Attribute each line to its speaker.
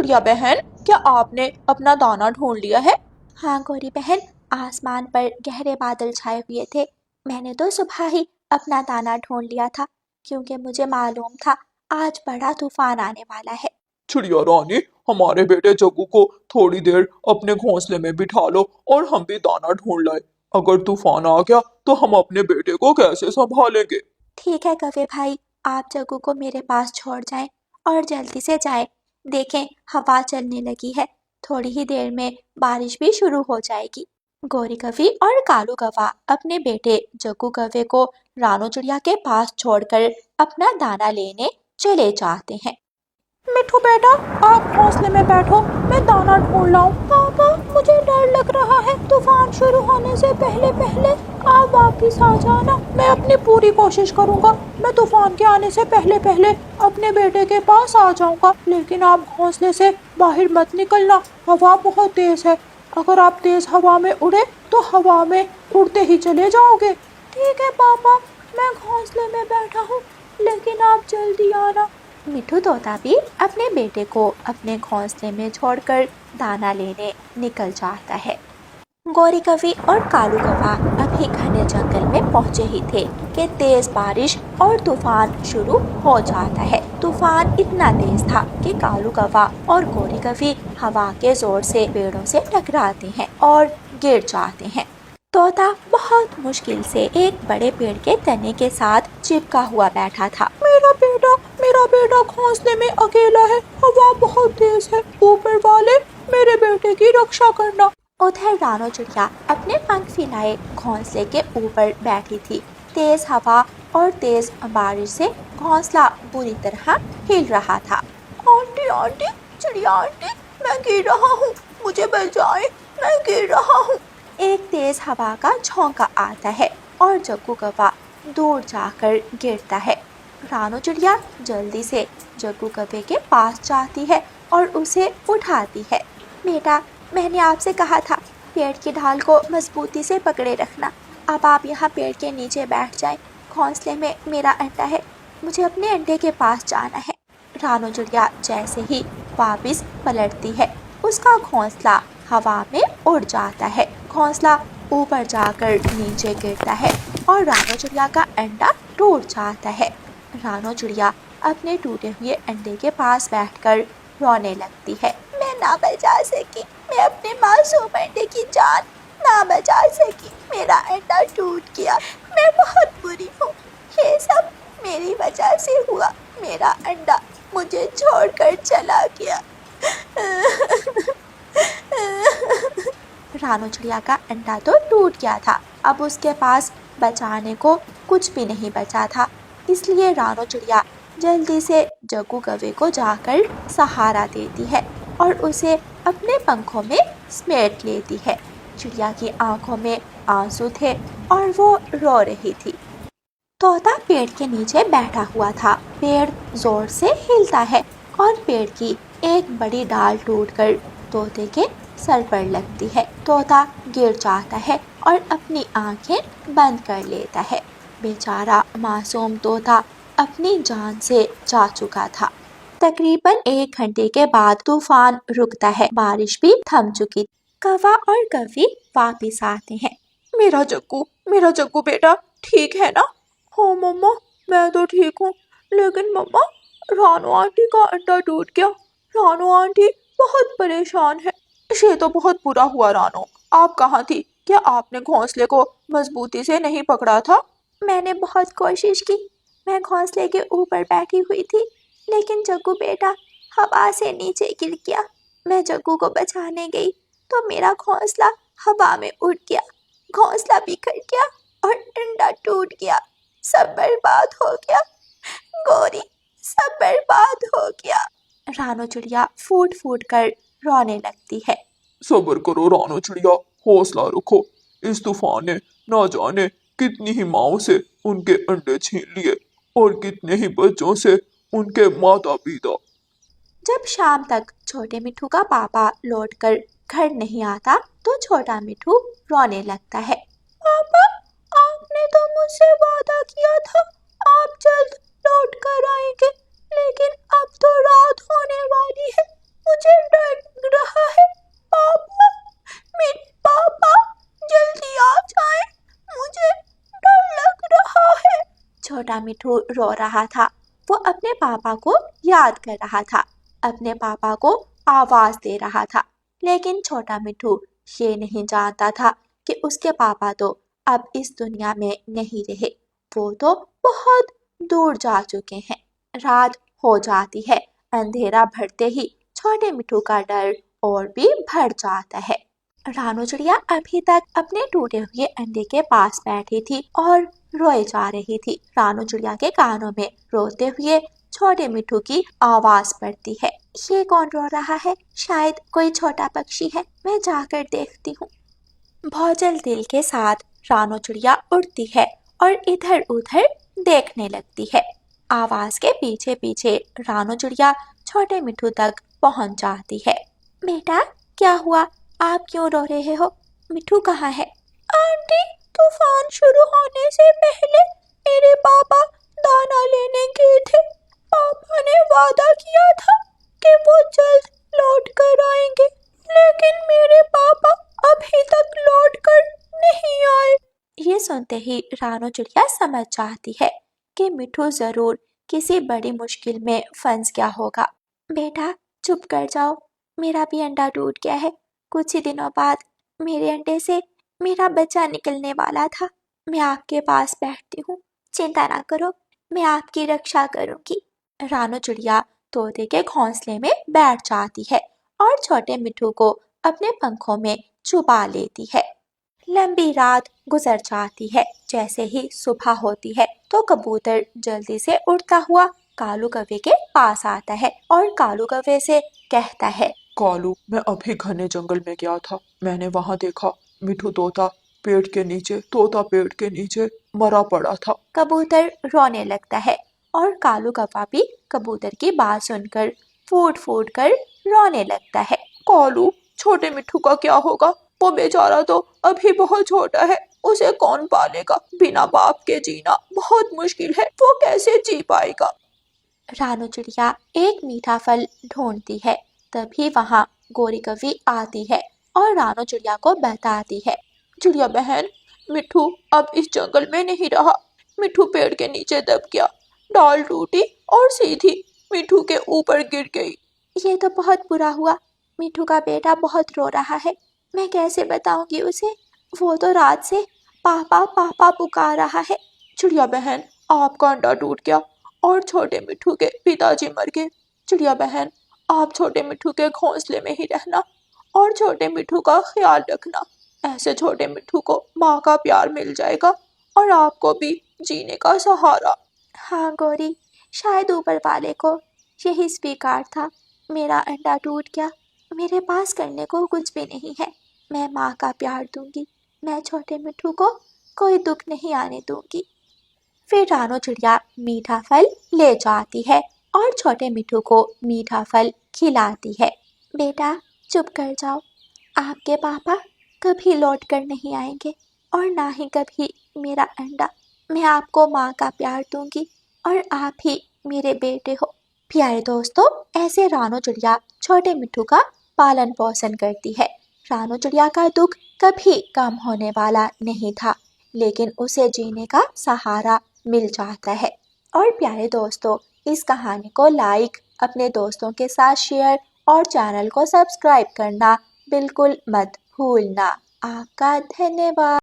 Speaker 1: चिड़िया बहन, क्या आपने अपना दाना ढूंढ लिया है?
Speaker 2: हाँ गौरी बहन, आसमान पर गहरे बादल छाए हुए थे। मैंने तो सुबह ही अपना दाना ढूंढ लिया था, क्योंकि मुझे मालूम था आज बड़ा तूफान आने वाला है।
Speaker 1: चिड़िया रानी, हमारे बेटे जग्गू को थोड़ी देर अपने घोंसले में बिठा लो और हम भी दाना ढूंढ लाए। अगर तूफान आ गया तो हम अपने बेटे को कैसे संभालेंगे?
Speaker 2: ठीक है कवे भाई, आप जग्गू को मेरे पास छोड़ जाएं और जल्दी से जाएं। देखें, हवा चलने लगी है, थोड़ी ही देर में बारिश भी शुरू हो जाएगी। गौरी कवि और कालू कौवा अपने बेटे जग्गू कौवे को रानू चिड़िया के पास छोड़कर अपना दाना लेने चले जाते हैं।
Speaker 1: मिठू बेटा, आप घोंसले में बैठो, मैं दाना ढूंढ लाऊं।
Speaker 3: पापा, मुझे डर लग रहा है, तूफान शुरू होने से पहले पहले आप वापिस आ जाना।
Speaker 1: मैं अपनी पूरी कोशिश करूंगा, मैं तूफान के आने से पहले पहले अपने बेटे के पास आ जाऊंगा। लेकिन आप घोंसले से बाहर मत निकलना, हवा बहुत तेज है। अगर आप तेज हवा में उड़े तो हवा में उड़ते ही चले जाओगे।
Speaker 3: ठीक है पापा, मैं घोंसले में बैठा हूँ, लेकिन आप जल्दी आना।
Speaker 2: मिठू तोता भी अपने बेटे को अपने घोंसले में छोड़कर दाना लेने निकल जाता है। गौरी कवि और कालू कौवा अभी घने जंगल में पहुंचे ही थे कि तेज बारिश और तूफान शुरू हो जाता है। तूफान इतना तेज था कि कालू कौवा और गौरी कवि हवा के जोर से पेड़ों से टकराते हैं और गिर जाते हैं। तोता बहुत मुश्किल से एक बड़े पेड़ के तने के साथ चिपका हुआ बैठा था।
Speaker 1: मेरा बेटा घोंसले में अकेला है, हवा बहुत तेज है। ऊपर वाले, मेरे बेटे की रक्षा करना।
Speaker 2: उधर रानू चिड़िया अपने पंख फैलाए घोंसले के ऊपर बैठी थी। तेज हवा और तेज बारिश से घोंसला बुरी तरह हिल रहा था।
Speaker 3: आंटी आंटी, चिड़िया आंटी, मैं गिर रहा हूँ, मुझे बचाएं, मैं गिर रहा हूँ।
Speaker 2: एक तेज हवा का झोंका आता है और जग्गू कौवा दूर जाकर गिरता है। रानू चिड़िया जल्दी से जग्गू कौवे के पास जाती है और उसे उठाती है। बेटा, मैंने आपसे कहा था पेड़ की ढाल को मजबूती से पकड़े रखना। अब आप यहाँ पेड़ के नीचे बैठ जाएं। घोंसले में मेरा अंडा है, मुझे अपने अंडे के पास जाना है। रानू चिड़िया जैसे ही वापस पलटती है, उसका घोंसला हवा में उड़ जाता है। घोंसला ऊपर जाकर नीचे गिरता है और रानू चिड़िया का अंडा टूट जाता है। रानू चिड़िया अपने टूटे हुए अंडे के पास बैठकर रोने लगती है।
Speaker 3: मैं ना बचा सकी, मैं अपने मासूम अंडे की जान ना बचा सकी, मेरा अंडा टूट गया, मैं बहुत बुरी हूँ, ये सब मेरी वजह से हुआ, मेरा अंडा मुझे छोड़कर चला गया।
Speaker 2: रानू चिड़िया का अंडा तो टूट गया था, अब उसके पास बचाने को कुछ भी नहीं बचा था। इसलिए रानू चिड़िया जल्दी से जग्गू कौवे को जाकर सहारा देती है और उसे अपने पंखों में समेट लेती है। चिड़िया की आंखों में आंसू थे और वो रो रही थी। तोता पेड़ के नीचे बैठा हुआ था। पेड़ जोर से हिलता है और पेड़ की एक बड़ी डाल टूटकर तोते के सर पर लगती है। तोता गिर जाता है और अपनी आंखें बंद कर लेता है। बेचारा मासूम तोता अपनी जान से जा चुका था। तकरीबन 1 घंटे के बाद तूफान रुकता है, बारिश भी थम चुकी। कौवा और कवि वापिस आते हैं।
Speaker 1: मेरा जग्गू बेटा ठीक है ना?
Speaker 3: हाँ मम्मा, मैं तो ठीक हूँ, लेकिन मम्मा, रानू आंटी का अंडा टूट गया। रानू आंटी बहुत परेशान है।
Speaker 1: ये तो बहुत बुरा हुआ रानू, आप कहाँ थी? क्या आपने घोंसले को मजबूती से नहीं पकड़ा था?
Speaker 2: मैंने बहुत कोशिश की, मैं घोंसले के ऊपर बैठी हुई थी, लेकिन जग्गू बेटा हवा से नीचे गिर गया। मैं जग्गू को बचाने गई तो मेरा घोंसला हवा में उड़ गया, घोंसला बिखर गया और अंडा टूट गया, सब बर्बाद हो गया। गौरी, सब बर्बाद हो गया। रानू चिड़िया फूट फूट कर रोने लगती है।
Speaker 1: सब्र करो रानू चिड़िया, हौसला रखो। इस तूफान ने ना जाने कितनी ही माओं से उनके अंडे छीन लिए और कितने ही बच्चों से उनके माता पिता।
Speaker 2: जब शाम तक छोटे मिठू का पापा लौटकर घर नहीं आता तो छोटा मिठू रोने लगता है।
Speaker 3: पापा, आपने तो मुझसे वादा किया था आप जल्द लौट कर आएंगे, लेकिन अब तो रात होने वाली है, मुझे
Speaker 2: छोटा मिठू रो रहा था। वो अपने पापा को याद कर रहा था, अपने पापा को आवाज दे रहा था। लेकिन छोटा मिठू ये नहीं जानता था कि उसके पापा तो अब इस दुनिया में नहीं रहे। वो तो बहुत दूर जा चुके हैं। रात हो जाती है। अंधेरा बढ़ते ही छोटे मिठू का डर और भी बढ़ जाता है। रानू चिड़िया अभी तक अपने टूटे हुए अंडे के पास बैठी थी और रोए जा रही थी। रानू चिड़िया के कानों में रोते हुए छोटे मिठू की आवाज पड़ती है। ये कौन रो रहा है? शायद कोई छोटा पक्षी है, मैं जाकर देखती हूँ। भौचल दिल के साथ रानू चिड़िया उड़ती है और इधर उधर देखने लगती है। आवाज के पीछे पीछे रानू चिड़िया छोटे मिठू तक पहुंच जाती है। बेटा, क्या हुआ? आप क्यों रो रहे हो? मिठू कहाँ है?
Speaker 3: आंटी, तूफान शुरू होने से पहले मेरे पापा दाना लेने गए थे। पापा ने वादा किया था कि वो जल्द लौट कर आएंगे, लेकिन मेरे पापा अभी तक लौट कर नहीं आए।
Speaker 2: ये सुनते ही रानू चिड़िया समझ जाती है कि मिठू जरूर किसी बड़ी मुश्किल में फंस गया होगा। बेटा, चुप कर जाओ, मेरा भी अंडा टूट गया है। कुछ ही दिनों बाद मेरे अंडे से मेरा बच्चा निकलने वाला था। मैं आपके पास बैठती हूँ, चिंता ना करो, मैं आपकी रक्षा करूंगी। रानू चिड़िया तोते के घोंसले में बैठ जाती है और छोटे मिठू को अपने पंखों में छुपा लेती है। लंबी रात गुजर जाती है। जैसे ही सुबह होती है तो कबूतर जल्दी से उड़ता हुआ कालू कौवे के पास आता है और कालू कौवे से कहता है,
Speaker 4: कालू, मैं अभी घने जंगल में गया था। मैंने वहां देखा मिठू तोता पेड़ के नीचे मरा पड़ा था।
Speaker 2: कबूतर रोने लगता है और कालू कौवा भी कबूतर की बात सुनकर फूट फूट कर रोने लगता है।
Speaker 4: कालू, छोटे मिठू का क्या होगा? वो बेचारा तो अभी बहुत छोटा है, उसे कौन पालेगा? बिना बाप के जीना बहुत मुश्किल है, वो कैसे जी पाएगा?
Speaker 2: रानू चिड़िया एक मीठा फल ढूंढती है। तभी वहाँ गोरी कौवी आती है और रानू चिड़िया को बताती है,
Speaker 4: चिड़िया बहन, मिठू अब इस जंगल में नहीं रहा। मिठू पेड़ के नीचे दब गया, डाल टूटी और सीधी मिठू के ऊपर गिर गई।
Speaker 2: ये तो बहुत बुरा हुआ। मिठू का बेटा बहुत रो रहा है, मैं कैसे बताऊंगी उसे? वो तो रात से पापा पापा पुकार रहा है।
Speaker 4: चिड़िया बहन, आपका अंडा टूट गया और छोटे मिठू के पिताजी मर गए। चिड़िया बहन, आप छोटे मिठू के घोंसले में ही रहना और छोटे मिठू का ख्याल रखना। ऐसे छोटे मिठू को माँ का प्यार मिल जाएगा और आपको भी जीने का सहारा।
Speaker 2: हाँ गोरी, शायद ऊपर वाले को यही स्वीकार था। मेरा अंडा टूट गया, मेरे पास करने को कुछ भी नहीं है। मैं माँ का प्यार दूंगी, मैं छोटे मिठू को कोई दुख नहीं आने दूंगी। फिर रानू चिड़िया मीठा फल ले जाती है और छोटे मिठू को मीठा फल खिलाती है। बेटा, चुप कर जाओ, आपके पापा कभी लौट कर नहीं आएंगे और ना ही कभी मेरा अंडा। मैं आपको माँ का प्यार दूंगी और आप ही मेरे बेटे हो। प्यारे दोस्तों, ऐसे रानू चिड़िया छोटे मिठू का पालन पोषण करती है। रानू चिड़िया का दुख कभी कम होने वाला नहीं था, लेकिन उसे जीने का सहारा मिल जाता है। और प्यारे दोस्तों, इस कहानी को लाइक, अपने दोस्तों के साथ शेयर और चैनल को सब्सक्राइब करना बिल्कुल मत भूलना। आपका धन्यवाद।